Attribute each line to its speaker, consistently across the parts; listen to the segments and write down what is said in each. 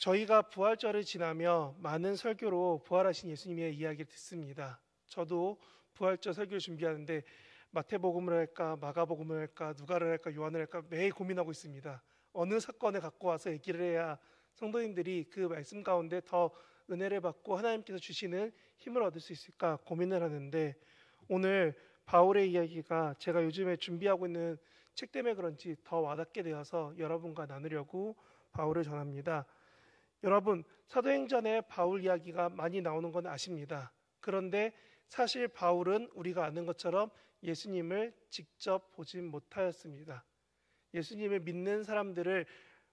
Speaker 1: 저희가 부활절을 지나며 많은 설교로 부활하신 예수님의 이야기를 듣습니다. 저도 부활절 설교를 준비하는데 마태복음을 할까, 마가복음을 할까, 누가를 할까, 요한을 할까 매일 고민하고 있습니다. 어느 사건을 갖고 와서 얘기를 해야 성도님들이 그 말씀 가운데 더 은혜를 받고 하나님께서 주시는 힘을 얻을 수 있을까 고민을 하는데, 오늘 바울의 이야기가 제가 요즘에 준비하고 있는 책 때문에 그런지 더 와닿게 되어서 여러분과 나누려고 바울을 전합니다. 여러분, 사도행전에 바울 이야기가 많이 나오는 건 아십니다. 그런데 사실 바울은 우리가 아는 것처럼 예수님을 직접 보진 못하였습니다. 예수님을 믿는 사람들을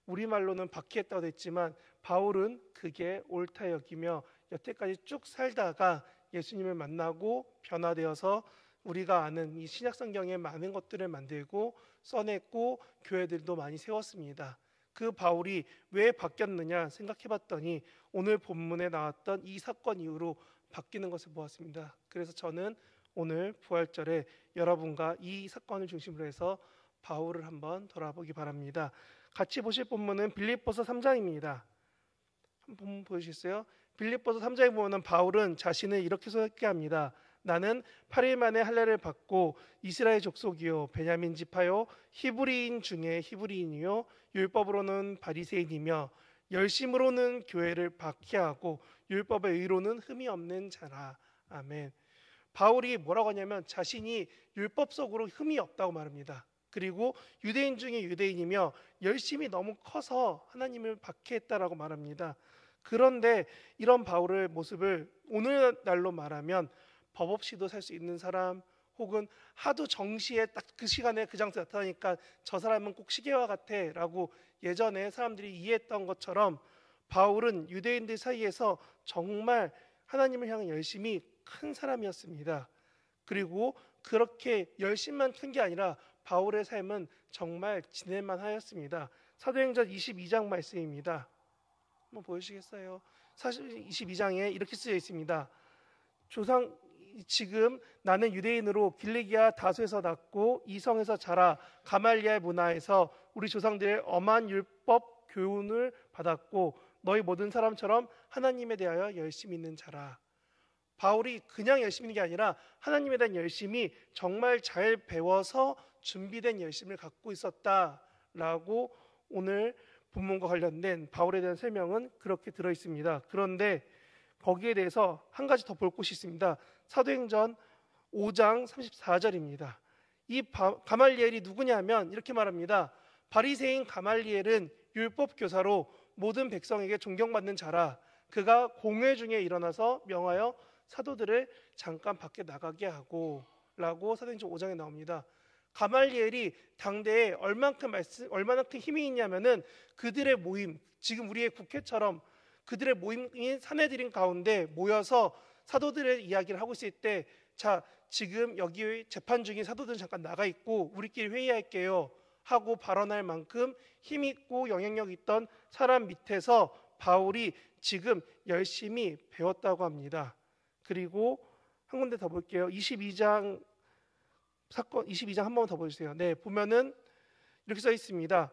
Speaker 1: 우리말로는 박해했다고 했지만 바울은 그게 옳다 여기며 여태까지 쭉 살다가 예수님을 만나고 변화되어서 우리가 아는 이 신약성경의 많은 것들을 만들고 써냈고 교회들도 많이 세웠습니다. 그 바울이 왜 바뀌었느냐 생각해봤더니 오늘 본문에 나왔던 이 사건 이후로 바뀌는 것을 보았습니다. 그래서 저는 오늘 부활절에 여러분과 이 사건을 중심으로 해서 바울을 한번 돌아보기 바랍니다. 같이 보실 본문은 빌립보서 3장입니다. 한번 보여주시겠어요? 빌립보서 3장에 보면 바울은 자신을 이렇게 소개합니다. 나는 8일 만에 할례를 받고 이스라엘 족속이요 베냐민 지파요 히브리인 중에 히브리인이요 율법으로는 바리새인이며 열심으로는 교회를 박해하고 율법의 의로는 흠이 없는 자라. 아멘. 바울이 뭐라고 하냐면 자신이 율법 속으로 흠이 없다고 말합니다. 그리고 유대인 중에 유대인이며 열심이 너무 커서 하나님을 박해했다라고 말합니다. 그런데 이런 바울의 모습을 오늘날로 말하면 법 없이도 살 수 있는 사람, 혹은 하도 정시에 딱 그 시간에 그 장소에 나타나니까 저 사람은 꼭 시계와 같아 라고 예전에 사람들이 이해했던 것처럼 바울은 유대인들 사이에서 정말 하나님을 향한 열심이 큰 사람이었습니다. 그리고 그렇게 열심만 큰 게 아니라 바울의 삶은 정말 지낼만 하였습니다. 사도행전 22장 말씀입니다. 한번 보여주시겠어요? 사실 22장에 이렇게 쓰여 있습니다. 지금 나는 유대인으로 길리기아 다소에서 났고 이 성에서 자라 가말리엘 문화에서 우리 조상들의 엄한 율법 교훈을 받았고 너희 모든 사람처럼 하나님에 대하여 열심히 있는 자라. 바울이 그냥 열심히 있는 게 아니라 하나님에 대한 열심이 정말 잘 배워서 준비된 열심을 갖고 있었다라고 오늘 본문과 관련된 바울에 대한 설명은 그렇게 들어 있습니다. 그런데 거기에 대해서 한 가지 더 볼 곳이 있습니다. 사도행전 5장 34절입니다. 이 가말리엘이 누구냐면 이렇게 말합니다. 바리새인 가말리엘은 율법 교사로 모든 백성에게 존경받는 자라. 그가 공회 중에 일어나서 명하여 사도들을 잠깐 밖에 나가게 하고 라고 사도행전 5장에 나옵니다. 가말리엘이 당대에 얼마나 큰 힘이 있냐면은 그들의 모임, 지금 우리의 국회처럼 그들의 모임인 사내들인 가운데 모여서 사도들의 이야기를 하고 있을 때, 자, 지금 여기 재판 중인 사도들은 잠깐 나가 있고 우리끼리 회의할게요 하고 발언할 만큼 힘 있고 영향력 있던 사람 밑에서 바울이 지금 열심히 배웠다고 합니다. 그리고 한 군데 더 볼게요. 22장 한 번 더 보여주세요. 네, 보면은 이렇게 써 있습니다.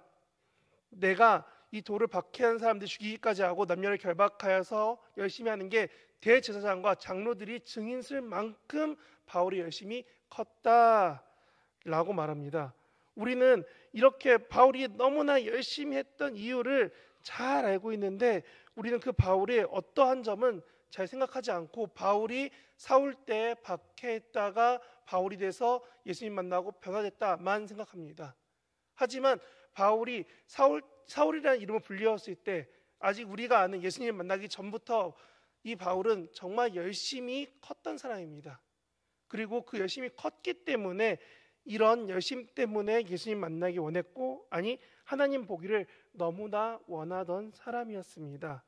Speaker 1: 내가 이 돌을 박해한 사람들 죽이기까지 하고 남녀를 결박하여서 열심히 하는 게 대제사장과 장로들이 증인 쓸 만큼 바울이 열심히 컸다라고 말합니다. 우리는 이렇게 바울이 너무나 열심히 했던 이유를 잘 알고 있는데 우리는 그 바울의 어떠한 점은 잘 생각하지 않고 바울이 사울 때 박해했다가 바울이 돼서 예수님 만나고 변화됐다만 생각합니다. 하지만 바울이 사울이라는 이름을 불리웠을 때 아직 우리가 아는 예수님 만나기 전부터 이 바울은 정말 열심히 컸던 사람입니다. 그리고 그 열심히 컸기 때문에 이런 열심 때문에 예수님 만나기 원했고, 아니 하나님 보기를 너무나 원하던 사람이었습니다.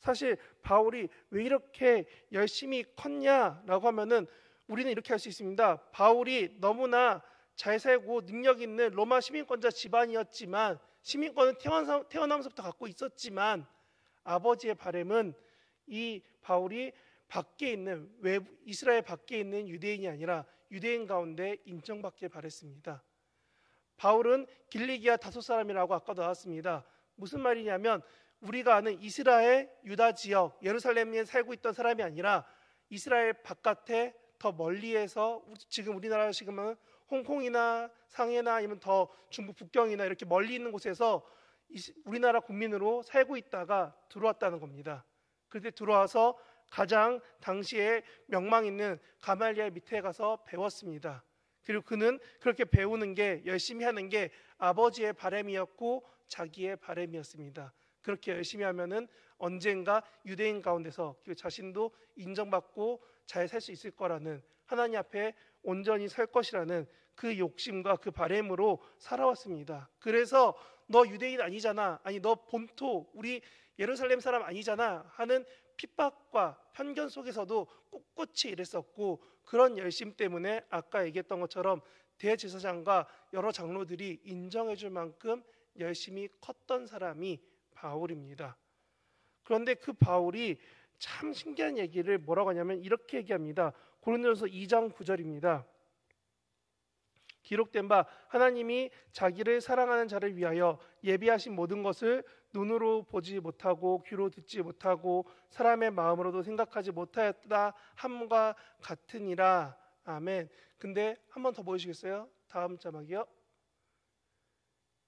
Speaker 1: 사실 바울이 왜 이렇게 열심히 컸냐라고 하면은 우리는 이렇게 할 수 있습니다. 바울이 너무나 잘 살고 능력 있는 로마 시민권자 집안이었지만, 시민권은 태어나면서부터 갖고 있었지만 아버지의 바람은 이 바울이 밖에 있는 이스라엘 밖에 있는 유대인이 아니라 유대인 가운데 인정받길 바랬습니다. 바울은 길리기아 다소 사람이라고 아까 나왔습니다. 무슨 말이냐면 우리가 아는 이스라엘 유다 지역 예루살렘에 살고 있던 사람이 아니라 이스라엘 바깥에 더 멀리에서 지금 우리나라 지금은 홍콩이나 상해나 아니면 더 중국 북경이나 이렇게 멀리 있는 곳에서 우리나라 국민으로 살고 있다가 들어왔다는 겁니다. 그런데 들어와서 가장 당시에 명망 있는 가말리엘 밑에 가서 배웠습니다. 그리고 그는 그렇게 배우는 게 열심히 하는 게 아버지의 바람이었고 자기의 바람이었습니다. 그렇게 열심히 하면은 언젠가 유대인 가운데서 자신도 인정받고 잘 살 수 있을 거라는 하나님 앞에 온전히 설 것이라는 그 욕심과 그 바람으로 살아왔습니다. 그래서 너 유대인 아니잖아, 아니 너 본토 우리 예루살렘 사람 아니잖아 하는 핍박과 편견 속에서도 꿋꿋이 일했었고, 그런 열심 때문에 아까 얘기했던 것처럼 대제사장과 여러 장로들이 인정해 줄 만큼 열심히 컸던 사람이 바울입니다. 그런데 그 바울이 참 신기한 얘기를 뭐라고 하냐면 이렇게 얘기합니다. 고린도전서 2장 9절입니다. 기록된 바 하나님이 자기를 사랑하는 자를 위하여 예비하신 모든 것을 눈으로 보지 못하고 귀로 듣지 못하고 사람의 마음으로도 생각하지 못하였다 함과 같으니라. 아멘. 근데 한 번 더 보여주시겠어요? 다음 자막이요.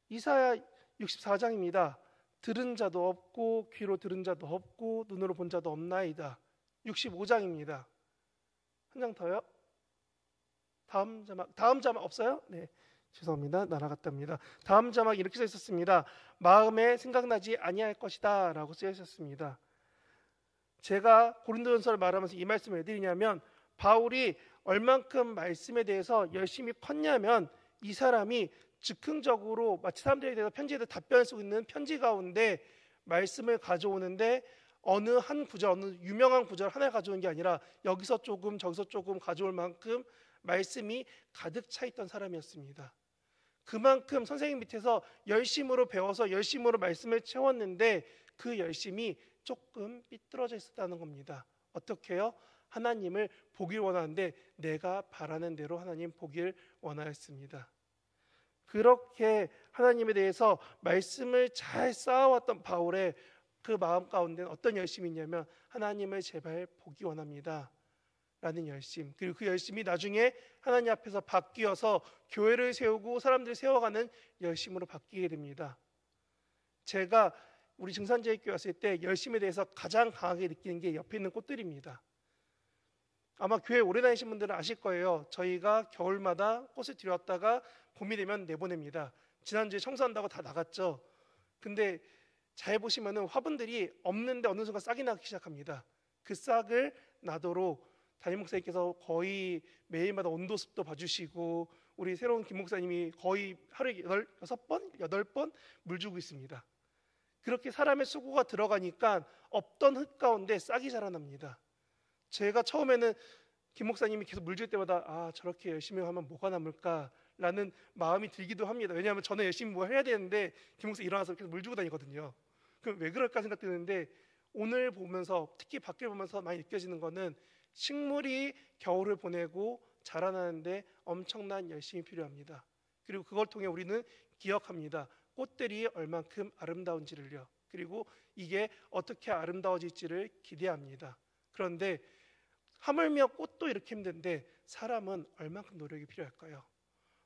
Speaker 1: 이사야 64장입니다. 들은 자도 없고 귀로 들은 자도 없고 눈으로 본 자도 없나이다. 65장입니다. 한 장 더요. 다음 자막 없어요? 네, 죄송합니다. 날아갔답니다. 다음 자막 이렇게 써 있었습니다. 마음에 생각나지 아니할 것이다 라고 쓰여 있었습니다. 제가 고린도전서를 말하면서 이 말씀을 왜 드리냐면, 바울이 얼만큼 말씀에 대해서 열심히 컸냐면 이 사람이 즉흥적으로 마치 사람들에 대해서 편지에도 답변을 쓰고 있는 편지 가운데 말씀을 가져오는데 어느 한 구절, 어느 유명한 구절 하나 가져온 게 아니라 여기서 조금 저기서 조금 가져올 만큼 말씀이 가득 차 있던 사람이었습니다. 그만큼 선생님 밑에서 열심으로 배워서 열심으로 말씀을 채웠는데 그 열심이 조금 삐뚤어져 있었다는 겁니다. 어떻게요? 하나님을 보길 원하는데 내가 바라는 대로 하나님 보길 원하였습니다. 그렇게 하나님에 대해서 말씀을 잘 쌓아왔던 바울의 그 마음 가운데는 어떤 열심이 있냐면 하나님을 제발 보기 원합니다 라는 열심, 그리고 그 열심이 나중에 하나님 앞에서 바뀌어서 교회를 세우고 사람들을 세워가는 열심으로 바뀌게 됩니다. 제가 우리 증산제일교회 왔을 때 열심에 대해서 가장 강하게 느끼는 게 옆에 있는 꽃들입니다. 아마 교회 오래 다니신 분들은 아실 거예요. 저희가 겨울마다 꽃을 들여왔다가 봄이 되면 내보냅니다. 지난주에 청소한다고 다 나갔죠. 근데 잘 보시면은 화분들이 없는데 어느 순간 싹이 나기 시작합니다. 그 싹을 나도록 담임 목사님께서 거의 매일마다 온도 습도 봐주시고 우리 새로운 김 목사님이 거의 하루에 6번, 8번 물 주고 있습니다. 그렇게 사람의 수고가 들어가니까 없던 흙 가운데 싹이 자라납니다. 제가 처음에는 김 목사님이 계속 물 줄 때마다 저렇게 열심히 하면 뭐가 남을까라는 마음이 들기도 합니다. 왜냐하면 저는 열심히 뭐 해야 되는데 김 목사 일어나서 계속 물 주고 다니거든요. 그럼 왜 그럴까 생각드는데 오늘 보면서 특히 밖을 보면서 많이 느껴지는 거는 식물이 겨울을 보내고 자라나는데 엄청난 열심이 필요합니다. 그리고 그걸 통해 우리는 기억합니다. 꽃들이 얼만큼 아름다운지를요. 그리고 이게 어떻게 아름다워질지를 기대합니다. 그런데 하물며 꽃도 이렇게 힘든데 사람은 얼만큼 노력이 필요할까요?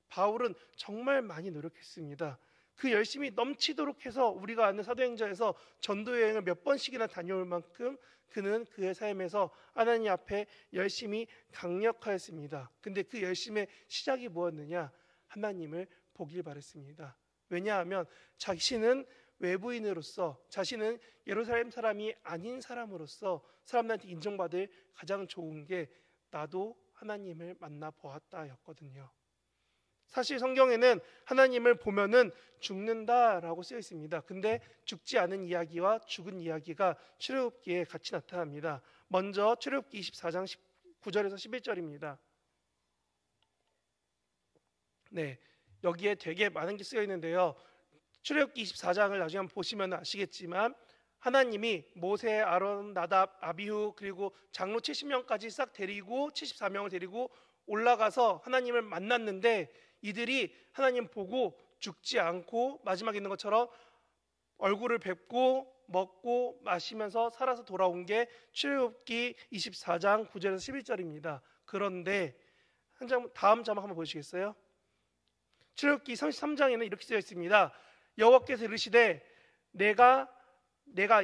Speaker 1: 바울은 정말 많이 노력했습니다. 그 열심이 넘치도록 해서 우리가 아는 사도행전에서 전도 여행을 몇 번씩이나 다녀올 만큼 그는 그의 삶에서 하나님 앞에 열심히 강력하였습니다. 근데 그 열심의 시작이 뭐였느냐? 하나님을 보길 바랬습니다. 왜냐하면 자신은 외부인으로서, 자신은 예루살렘 사람이 아닌 사람으로서 사람들한테 인정받을 가장 좋은 게 나도 하나님을 만나 보았다였거든요. 사실 성경에는 하나님을 보면은 죽는다라고 쓰여 있습니다. 근데 죽지 않은 이야기와 죽은 이야기가 출애굽기에 같이 나타납니다. 먼저 출애굽기 24장 9절에서 11절입니다. 네, 여기에 되게 많은 게 쓰여 있는데요. 출애굽기 24장을 나중에 한번 보시면 아시겠지만 하나님이 모세, 아론, 나답, 아비후 그리고 장로 70명까지 싹 데리고 74명을 데리고 올라가서 하나님을 만났는데 이들이 하나님 보고 죽지 않고 마지막에 있는 것처럼 얼굴을 뵙고 먹고 마시면서 살아서 돌아온 게 출애굽기 24장 9절에서 11절입니다. 그런데 다음 장 한번 보시겠어요? 출애굽기 33장에는 이렇게 쓰여 있습니다. 여호와께서 이르시되 내가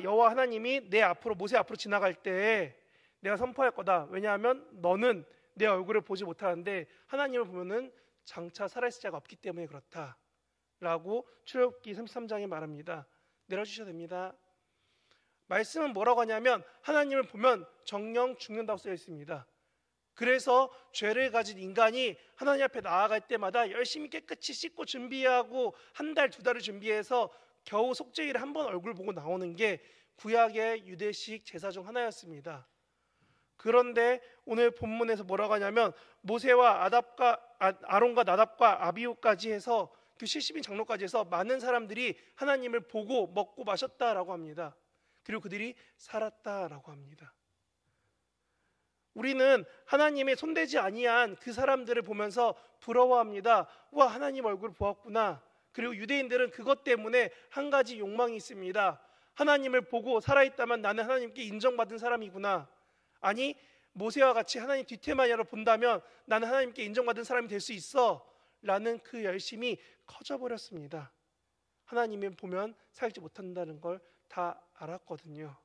Speaker 1: 여호와 하나님이 내 앞으로 모세 앞으로 지나갈 때 내가 선포할 거다. 왜냐하면 너는 내 얼굴을 보지 못하는데 하나님을 보면은 장차 살아있을 자가 없기 때문에 그렇다 라고 출애굽기 33장에 말합니다. 내려주셔야 됩니다. 말씀은 뭐라고 하냐면 하나님을 보면 정령 죽는다고 쓰여 있습니다. 그래서 죄를 가진 인간이 하나님 앞에 나아갈 때마다 열심히 깨끗이 씻고 준비하고 한 달, 두 달을 준비해서 겨우 속죄일에 한 번 얼굴 보고 나오는 게 구약의 유대식 제사 중 하나였습니다. 그런데 오늘 본문에서 뭐라고 하냐면 모세와 아론과 나답과 아비후까지 해서 그 70인 장로까지 해서 많은 사람들이 하나님을 보고 먹고 마셨다라고 합니다. 그리고 그들이 살았다라고 합니다. 우리는 하나님의 손대지 아니한 그 사람들을 보면서 부러워합니다. 와, 하나님 얼굴 보았구나. 그리고 유대인들은 그것 때문에 한 가지 욕망이 있습니다. 하나님을 보고 살아있다면 나는 하나님께 인정받은 사람이구나. 아니, 모세와 같이 하나님 뒤태만이라도 본다면 나는 하나님께 인정받은 사람이 될 수 있어 라는 그 열심이 커져버렸습니다. 하나님을 보면 살지 못한다는 걸 다 알았거든요.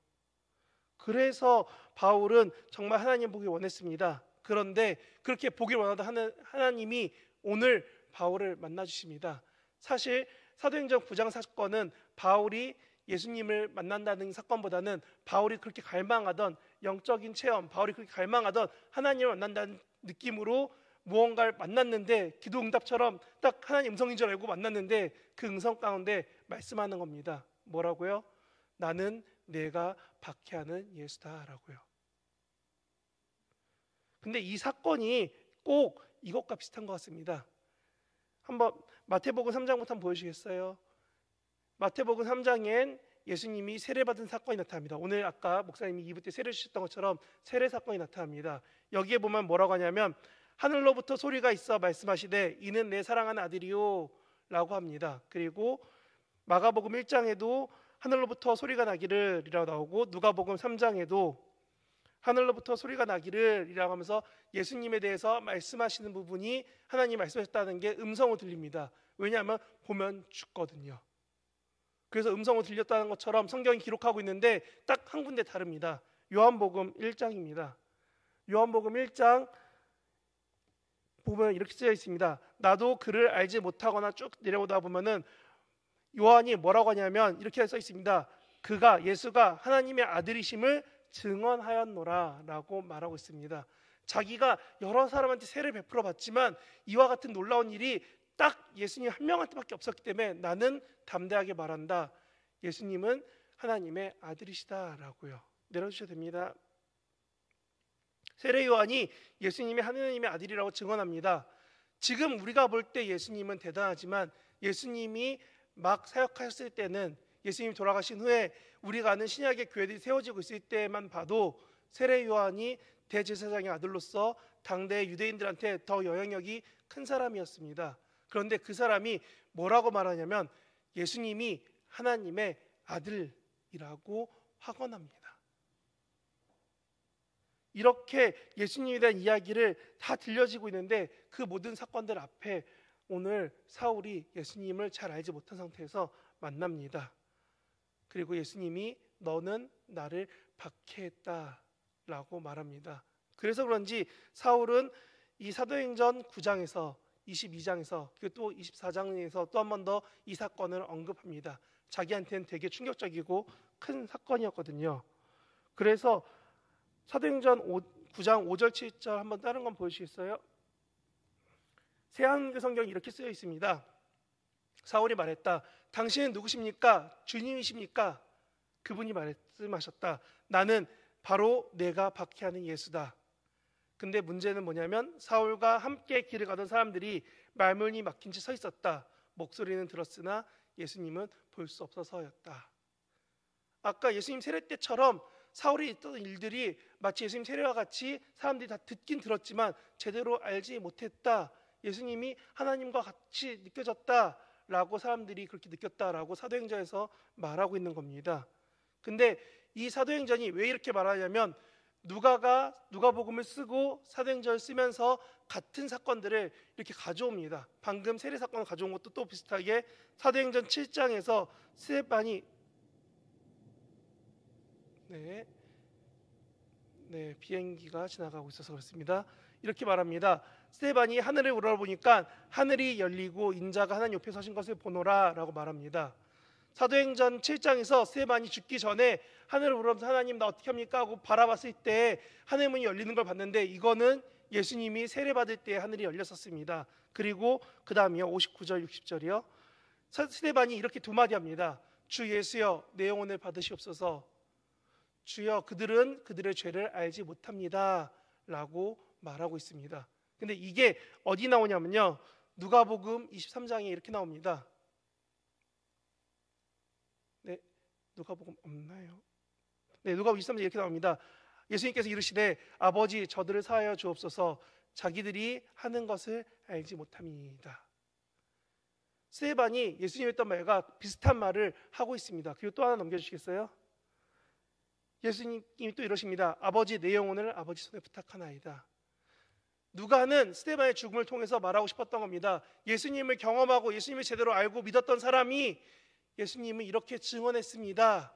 Speaker 1: 그래서 바울은 정말 하나님 보기 원했습니다. 그런데 그렇게 보길 원하던 하나님이 오늘 바울을 만나주십니다. 사실 사도행전 9장 사건은 바울이 예수님을 만난다는 사건보다는 바울이 그렇게 갈망하던 영적인 체험, 바울이 그렇게 갈망하던 하나님을 만난다는 느낌으로 무언가를 만났는데 기도 응답처럼 딱 하나님 음성인 줄 알고 만났는데 그 음성 가운데 말씀하는 겁니다. 뭐라고요? 나는 내가 박해하는 예수다라고요. 근데 이 사건이 꼭 이것과 비슷한 것 같습니다. 한번 마태복음 3장부터 한번 보여주시겠어요? 마태복음 3장엔 예수님이 세례받은 사건이 나타납니다. 오늘 아까 목사님이 2부 때 세례 주셨던 것처럼 세례 사건이 나타납니다. 여기에 보면 뭐라고 하냐면 하늘로부터 소리가 있어 말씀하시되 이는 내 사랑하는 아들이요 라고 합니다. 그리고 마가복음 1장에도 하늘로부터 소리가 나기를 이라고 나오고 누가복음 3장에도 하늘로부터 소리가 나기를 이라고 하면서 예수님에 대해서 말씀하시는 부분이 하나님이 말씀하셨다는 게 음성으로 들립니다. 왜냐하면 보면 죽거든요. 그래서 음성으로 들렸다는 것처럼 성경이 기록하고 있는데 딱 한 군데 다릅니다. 요한복음 1장입니다. 요한복음 1장 보면 이렇게 쓰여 있습니다. 나도 그를 알지 못하거나 쭉 내려오다 보면은 요한이 뭐라고 하냐면 이렇게 써 있습니다. 예수가 하나님의 아들이심을 증언하였노라 라고 말하고 있습니다. 자기가 여러 사람한테 세례를 베풀어 봤지만 이와 같은 놀라운 일이 딱 예수님 한 명한테밖에 없었기 때문에 나는 담대하게 말한다. 예수님은 하나님의 아들이시다라고요. 내려주셔도 됩니다. 세례 요한이 예수님이 하나님의 아들이라고 증언합니다. 지금 우리가 볼 때 예수님은 대단하지만 예수님이 막 사역하셨을 때는 예수님이 돌아가신 후에 우리가 아는 신약의 교회들이 세워지고 있을 때만 봐도 세례 요한이 대제사장의 아들로서 당대 유대인들한테 더 영향력이 큰 사람이었습니다. 그런데 그 사람이 뭐라고 말하냐면 예수님이 하나님의 아들이라고 확언합니다. 이렇게 예수님에 대한 이야기를 다 들려지고 있는데 그 모든 사건들 앞에 오늘 사울이 예수님을 잘 알지 못한 상태에서 만납니다. 그리고 예수님이 너는 나를 박해했다라고 말합니다. 그래서 그런지 사울은 이 사도행전 9장에서 22장에서 그리고 또 24장에서 또 한 번 더 이 사건을 언급합니다. 자기한테는 되게 충격적이고 큰 사건이었거든요. 그래서 사도행전 9장 5절 7절 한번 다른 건 보여주시겠어요? 새한글 성경이 이렇게 쓰여 있습니다. 사울이 말했다. 당신은 누구십니까? 주님이십니까? 그분이 말씀하셨다. 나는 바로 내가 박해하는 예수다. 근데 문제는 뭐냐면 사울과 함께 길을 가던 사람들이 말문이 막힌 채 서 있었다. 목소리는 들었으나 예수님은 볼 수 없어서였다. 아까 예수님 세례 때처럼 사울이 있던 일들이 마치 예수님 세례와 같이 사람들이 다 듣긴 들었지만 제대로 알지 못했다. 예수님이 하나님과 같이 느껴졌다 라고 사람들이 그렇게 느꼈다라고 사도행전에서 말하고 있는 겁니다. 근데 이 사도행전이 왜 이렇게 말하냐면 누가가 누가복음을 쓰고 사도행전을 쓰면서 같은 사건들을 이렇게 가져옵니다. 방금 세례 사건을 가져온 것도 또 비슷하게 사도행전 7장에서 스데반이 비행기가 지나가고 있어서 그렇습니다. 이렇게 말합니다. 스데반이 하늘을 우러러보니까 하늘이 열리고 인자가 하나님 옆에 서신 것을 보노라 라고 말합니다. 사도행전 7장에서 스데반이 죽기 전에 하늘을 우러러면서 하나님 나 어떻게 합니까? 하고 바라봤을 때 하늘 문이 열리는 걸 봤는데 이거는 예수님이 세례받을 때 하늘이 열렸었습니다. 그리고 그 다음이요 59절 60절이요 스데반이 이렇게 두 마디 합니다. 주 예수여 내 영혼을 받으시옵소서. 주여 그들은 그들의 죄를 알지 못합니다 라고 말하고 있습니다. 근데 이게 어디 나오냐면요 누가복음 23장에 이렇게 나옵니다. 누가복음 없나요? 누가복음 23장에 이렇게 나옵니다. 예수님께서 이르시되 아버지 저들을 사하여 주옵소서 자기들이 하는 것을 알지 못함이니이다. 스데반이 예수님이 했던 말과 비슷한 말을 하고 있습니다. 그리고 또 하나 넘겨주시겠어요? 예수님이 또 이러십니다. 아버지 내 영혼을 아버지 손에 부탁하나이다. 누가는 스데반의 죽음을 통해서 말하고 싶었던 겁니다. 예수님을 경험하고 예수님을 제대로 알고 믿었던 사람이 예수님을 이렇게 증언했습니다.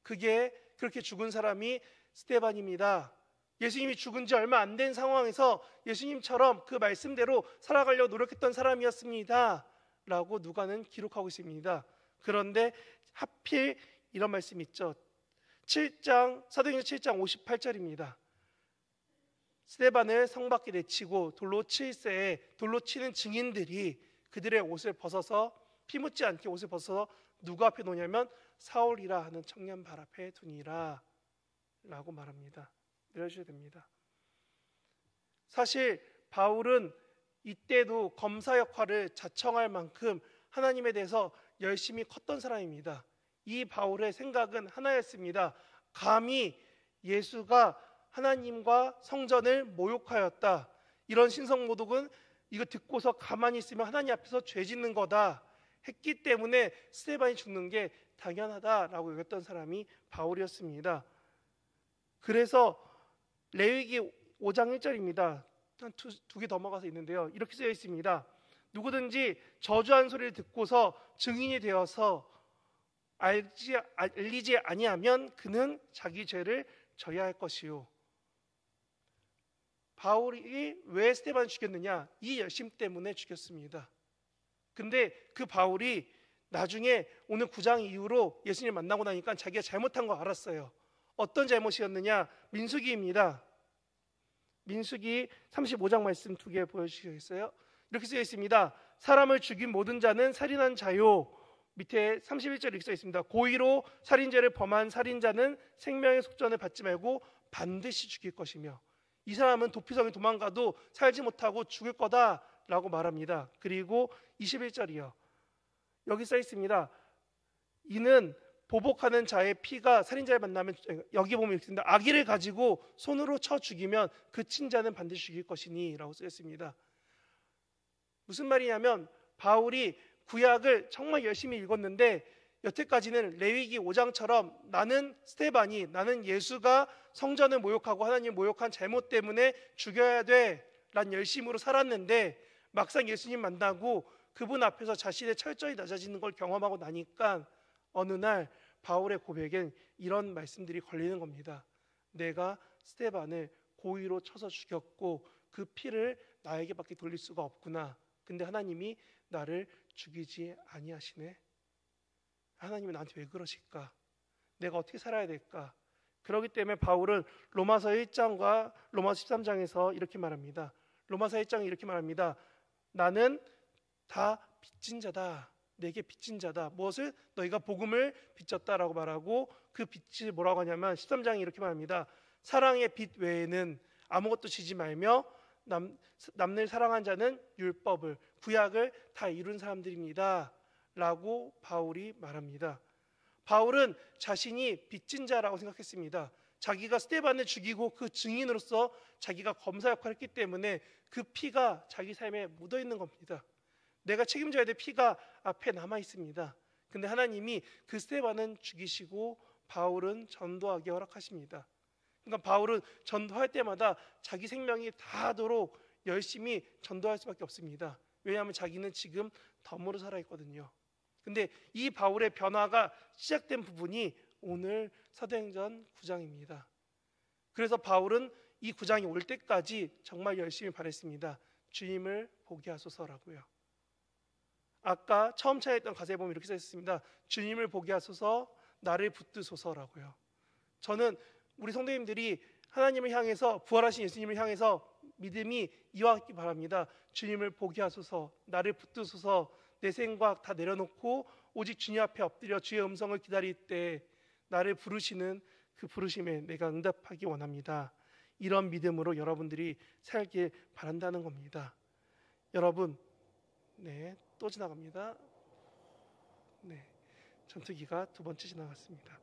Speaker 1: 그게 그렇게 죽은 사람이 스데반입니다. 예수님이 죽은 지 얼마 안 된 상황에서 예수님처럼 그 말씀대로 살아가려고 노력했던 사람이었습니다 라고 누가는 기록하고 있습니다. 그런데 하필 이런 말씀이 있죠. 사도행전 7장 58절입니다. 스데반을 성 밖에 내치고 돌로 칠세에 돌로 치는 증인들이 그들의 옷을 벗어서 피 묻지 않게 옷을 벗어서 누구 앞에 놓냐면 사울이라 하는 청년 발 앞에 두니라 라고 말합니다. 내려주셔야 됩니다. 사실 바울은 이때도 검사 역할을 자청할 만큼 하나님에 대해서 열심히 컸던 사람입니다. 이 바울의 생각은 하나였습니다. 감히 예수가 하나님과 성전을 모욕하였다. 이런 신성모독은 이거 듣고서 가만히 있으면 하나님 앞에서 죄 짓는 거다 했기 때문에 스데반이 죽는 게 당연하다라고 여겼던 사람이 바울이었습니다. 그래서 레위기 5장 1절입니다. 한 두 개 넘어가서 있는데요. 이렇게 쓰여 있습니다. 누구든지 저주한 소리를 듣고서 증인이 되어서 알리지 아니하면 그는 자기 죄를 져야 할 것이요. 바울이 왜 스데반을 죽였느냐? 이 열심 때문에 죽였습니다. 근데 그 바울이 나중에 오늘 9장 이후로 예수님을 만나고 나니까 자기가 잘못한 거 알았어요. 어떤 잘못이었느냐? 민수기입니다. 민수기 35장 말씀 두 개 보여주시겠어요? 이렇게 쓰여 있습니다. 사람을 죽인 모든 자는 살인한 자요. 밑에 31절 이렇게 써 있습니다. 고의로 살인죄를 범한 살인자는 생명의 속전을 받지 말고 반드시 죽일 것이며 이 사람은 도피성에 도망가도 살지 못하고 죽을 거다라고 말합니다. 그리고 21절이요. 여기 써 있습니다. 이는 보복하는 자의 피가 살인자를 만나면 여기 보면 이렇게 씁니다. 아기를 가지고 손으로 쳐 죽이면 그 친자는 반드시 죽일 것이니 라고 써 있습니다. 무슨 말이냐면 바울이 구약을 정말 열심히 읽었는데 여태까지는 레위기 5장처럼 나는 스데반이 나는 예수가 성전을 모욕하고 하나님 모욕한 잘못 때문에 죽여야 돼 란 열심으로 살았는데 막상 예수님 만나고 그분 앞에서 자신의 철저히 낮아지는 걸 경험하고 나니까 어느 날 바울의 고백엔 이런 말씀들이 걸리는 겁니다. 내가 스데반을 고의로 쳐서 죽였고 그 피를 나에게밖에 돌릴 수가 없구나. 근데 하나님이 나를 죽이지 아니하시네. 하나님이 나한테 왜 그러실까? 내가 어떻게 살아야 될까? 그렇기 때문에 바울은 로마서 1장과 로마서 13장에서 이렇게 말합니다. 로마서 1장에 이렇게 말합니다. 나는 다 빚진 자다. 내게 빚진 자다. 무엇을? 너희가 복음을 빚졌다라고 말하고 그 빚을 뭐라고 하냐면 13장에 이렇게 말합니다. 사랑의 빚 외에는 아무것도 지지 말며 남을 사랑한 자는 율법을 구약을 다 이룬 사람들입니다 라고 바울이 말합니다. 바울은 자신이 빚진 자라고 생각했습니다. 자기가 스데반을 죽이고 그 증인으로서 자기가 검사 역할을 했기 때문에 그 피가 자기 삶에 묻어있는 겁니다. 내가 책임져야 될 피가 앞에 남아 있습니다. 근데 하나님이 그 스데반은 죽이시고 바울은 전도하게 허락하십니다. 그러니까 바울은 전도할 때마다 자기 생명이 다하도록 열심히 전도할 수밖에 없습니다. 왜냐하면 자기는 지금 덤으로 살아있거든요. 근데 이 바울의 변화가 시작된 부분이 오늘 사도행전 9장입니다. 그래서 바울은 이 9장이 올 때까지 정말 열심히 바랬습니다. 주님을 보게 하소서라고요. 아까 처음 차였던 가사에 보면 이렇게 써 있습니다. 주님을 보게 하소서, 나를 붙드소서라고요. 저는 우리 성도님들이 하나님을 향해서, 부활하신 예수님을 향해서 믿음이 이와 같기 바랍니다. 주님을 보게 하소서, 나를 붙드소서. 내 생각 다 내려놓고 오직 주님 앞에 엎드려 주의 음성을 기다릴 때 나를 부르시는 그 부르심에 내가 응답하기 원합니다. 이런 믿음으로 여러분들이 살길 바란다는 겁니다. 여러분, 또 지나갑니다. 전투기가 두 번째 지나갔습니다.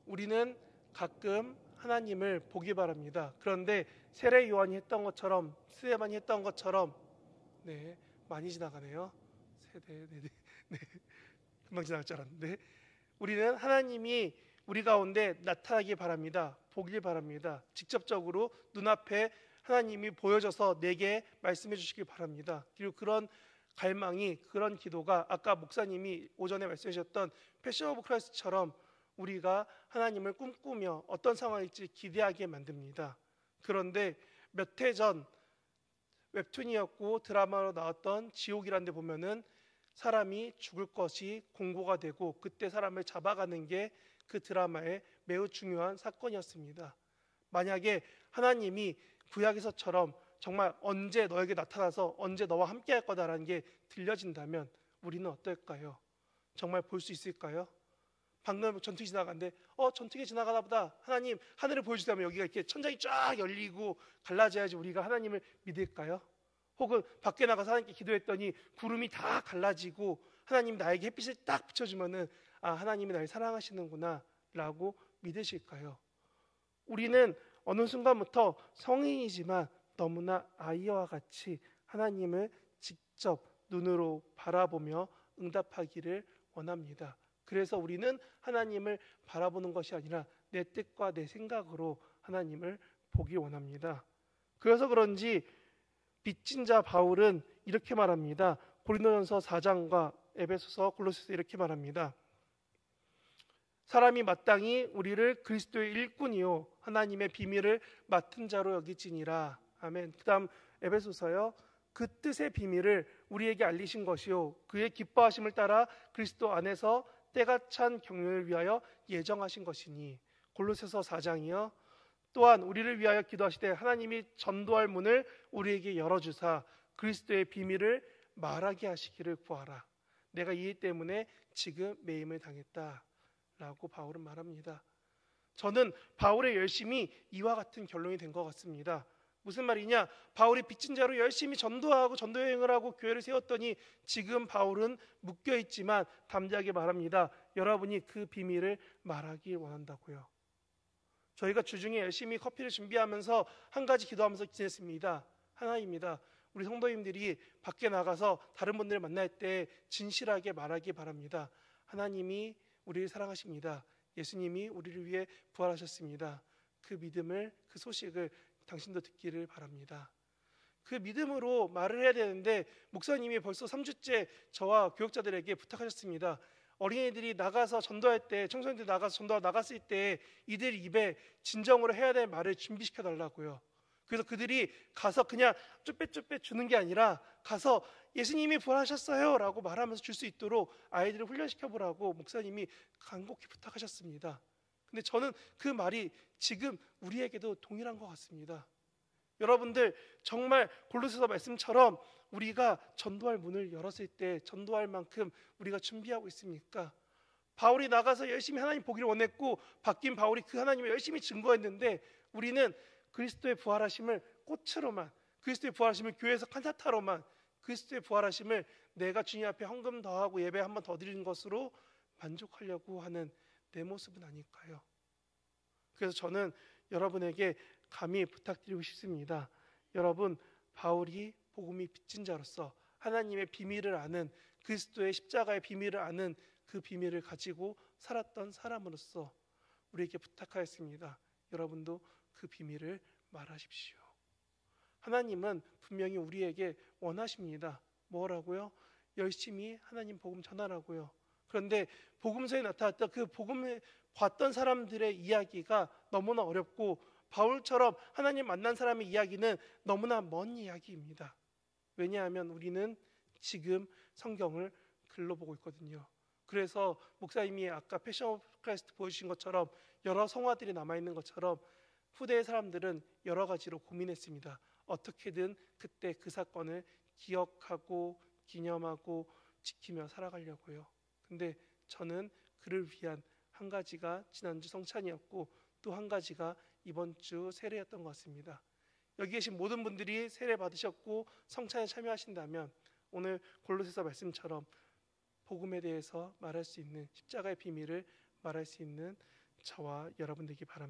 Speaker 1: 우리는 가끔 하나님을 보기 바랍니다. 그런데 세례 요한이 했던 것처럼, 스데반이 했던 것처럼, 많이 지나가네요. 금방 지나갈 줄 알았는데, 우리는 하나님이 우리 가운데 나타나기 바랍니다. 보길 바랍니다. 직접적으로 눈앞에 하나님이 보여져서 내게 말씀해 주시길 바랍니다. 그리고 그런 갈망이, 그런 기도가 아까 목사님이 오전에 말씀해 주셨던 패션 오브 크라이스트처럼 우리가 하나님을 꿈꾸며 어떤 상황일지 기대하게 만듭니다. 그런데 몇 해 전 웹툰이었고 드라마로 나왔던 지옥이라는 데 보면은 사람이 죽을 것이 공고가 되고 그때 사람을 잡아가는 게 그 드라마의 매우 중요한 사건이었습니다. 만약에 하나님이 구약에서처럼 정말 언제 너에게 나타나서 언제 너와 함께 할 거다라는 게 들려진다면 우리는 어떨까요? 정말 볼 수 있을까요? 방금 전투기 지나가는데 전투기 지나가나 보다. 하나님 하늘을 보여주다면 여기가 이렇게 천장이 쫙 열리고 갈라져야지 우리가 하나님을 믿을까요? 혹은 밖에 나가서 하나님께 기도했더니 구름이 다 갈라지고 하나님 나에게 햇빛을 딱 비춰주면은 하나님이 나를 사랑하시는구나 라고 믿으실까요? 우리는 어느 순간부터 성인이지만 너무나 아이와 같이 하나님을 직접 눈으로 바라보며 응답하기를 원합니다. 그래서 우리는 하나님을 바라보는 것이 아니라 내 뜻과 내 생각으로 하나님을 보기 원합니다. 그래서 그런지 빚진 자 바울은 이렇게 말합니다. 고린도전서 4장과 에베소서, 골로새서 이렇게 말합니다. 사람이 마땅히 우리를 그리스도의 일꾼이요 하나님의 비밀을 맡은 자로 여기지니라. 아멘. 그다음 에베소서요. 그 뜻의 비밀을 우리에게 알리신 것이요 그의 기뻐하심을 따라 그리스도 안에서 때가 찬 경륜을 위하여 예정하신 것이니. 골로새서 4장이요. 또한 우리를 위하여 기도하시되 하나님이 전도할 문을 우리에게 열어주사 그리스도의 비밀을 말하게 하시기를 구하라. 내가 이 일 때문에 지금 매임을 당했다 라고 바울은 말합니다. 저는 바울의 열심이 이와 같은 결론이 된 것 같습니다. 무슨 말이냐? 바울이 빚진 자로 열심히 전도하고 전도여행을 하고 교회를 세웠더니 지금 바울은 묶여있지만 담대하게 말합니다. 여러분이 그 비밀을 말하기 원한다고요. 저희가 주중에 열심히 커피를 준비하면서 한 가지 기도하면서 지냈습니다. 하나입니다. 우리 성도님들이 밖에 나가서 다른 분들을 만날 때 진실하게 말하기 바랍니다. 하나님이 우리를 사랑하십니다. 예수님이 우리를 위해 부활하셨습니다. 그 믿음을, 그 소식을 당신도 듣기를 바랍니다. 그 믿음으로 말을 해야 되는데 목사님이 벌써 3주째 저와 교역자들에게 부탁하셨습니다. 어린이들이 나가서 전도할 때, 청소년들이 나가서 전도하러 나갔을 때 이들 입에 진정으로 해야 될 말을 준비시켜 달라고요. 그래서 그들이 가서 그냥 쭈뼛쭈뼛 주는 게 아니라 가서 예수님이 부활하셨어요 라고 말하면서 줄 수 있도록 아이들을 훈련시켜 보라고 목사님이 간곡히 부탁하셨습니다. 근데 저는 그 말이 지금 우리에게도 동일한 것 같습니다. 여러분들 정말 골로새서 말씀처럼 우리가 전도할 문을 열었을 때 전도할 만큼 우리가 준비하고 있습니까? 바울이 나가서 열심히 하나님 보기를 원했고 바뀐 바울이 그 하나님을 열심히 증거했는데 우리는 그리스도의 부활하심을 꽃으로만, 그리스도의 부활하심을 교회에서 칸타타로만, 그리스도의 부활하심을 내가 주님 앞에 헌금 더하고 예배 한 번 더 드리는 것으로 만족하려고 하는 내 모습은 아닐까요? 그래서 저는 여러분에게 감히 부탁드리고 싶습니다. 여러분, 바울이 복음이 빚진 자로서 하나님의 비밀을 아는, 그리스도의 십자가의 비밀을 아는 그 비밀을 가지고 살았던 사람으로서 우리에게 부탁하였습니다. 여러분도 그 비밀을 말하십시오. 하나님은 분명히 우리에게 원하십니다. 뭐라고요? 열심히 하나님 복음 전하라고요. 그런데 복음서에 나타났던 그 복음을 봤던 사람들의 이야기가 너무나 어렵고, 바울처럼 하나님 만난 사람의 이야기는 너무나 먼 이야기입니다. 왜냐하면 우리는 지금 성경을 글로 보고 있거든요. 그래서 목사님이 아까 패션 오브 크라이스트 보여주신 것처럼 여러 성화들이 남아있는 것처럼 후대의 사람들은 여러 가지로 고민했습니다. 어떻게든 그때 그 사건을 기억하고 기념하고 지키며 살아가려고요. 근데 저는 그를 위한 한 가지가 지난주 성찬이었고, 또 한 가지가 이번 주 세례였던 것 같습니다. 여기 계신 모든 분들이 세례 받으셨고 성찬에 참여하신다면 오늘 골로새서 말씀처럼 복음에 대해서 말할 수 있는, 십자가의 비밀을 말할 수 있는 저와 여러분 되기 바랍니다.